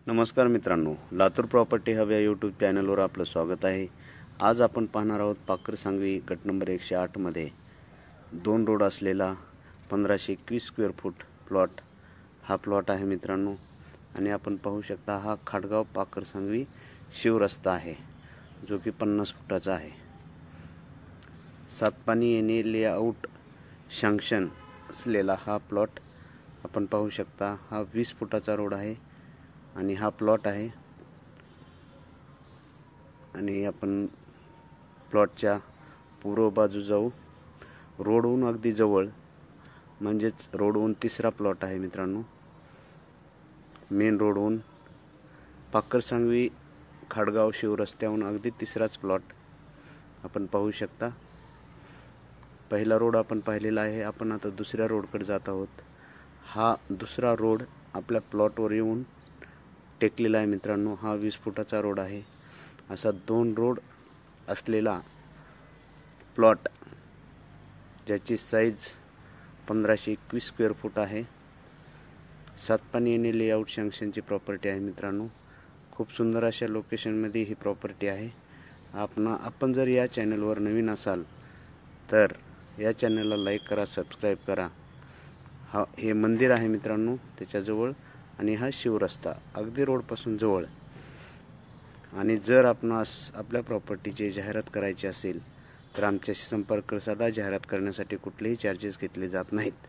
नमस्कार मित्रांनो, Latur property hub या यूट्यूब चॅनलवर आपलं स्वागत आहे। आज आपण पाहणार आहोत पाकर सांगवी गट नंबर 108 मध्ये 2 रोड असलेला 1521 स्क्वेअर फूट प्लॉट हा प्लॉट आहे मित्रांनो। आणि आपण पाहू शकता हा खाडगाव पाकर सांगवी शिवरस्ता आहे जो की 50 फुटाचा आहे। सातपानी येणे लेआउट सँक्शन असलेला हा प्लॉट आपण पाहू शकता। हा 20 फुटाचा रोड आहे आणि हा प्लॉट आहे। आणि आपण प्लॉटच्या पूर्व बाजू जाऊ। रोडहून अगदी जवळ म्हणजेच रोडहून तिसरा प्लॉट आहे मित्रांनो। मेन रोडहून पाकर सांगवी खाडगाव शिवरस्त्याहून अगदी तिसराच प्लॉट आपण पाहू शकता। पहिला रोड आपण पाहिलेला आहे। आपण आता दुसऱ्या रोडकडे जात आहोत। हा दुसरा रोड आपल्या प्लॉटवर येऊन टेकलेला आहे मित्रांनो। हा 20 फुटाचा रोड आहे। असा 2 रोड असलेला प्लॉट ज्याची साईज 1521 स्क्वेअर फूट आहे। सातपानी येणे लेआउट सँक्शनची प्रॉपर्टी आहे मित्रांनो। खूप सुंदर अशा लोकेशनमध्ये ही प्रॉपर्टी आहे। आपण जर या चॅनलवर नवीन असाल तर या चॅनलला लाईक करा, सबस्क्राईब करा। हे मंदिर आहे मित्रांनो त्याच्याजवळ आणि हा शिवरस्ता अगदी रोडपासून जवळ। आणि जर आपणास आपल्या प्रॉपर्टीची जाहिरात करायची असेल तर आमच्याशी संपर्क साधा। जाहिरात करण्यासाठी कुठलेही चार्जेस घेतले जात नाहीत।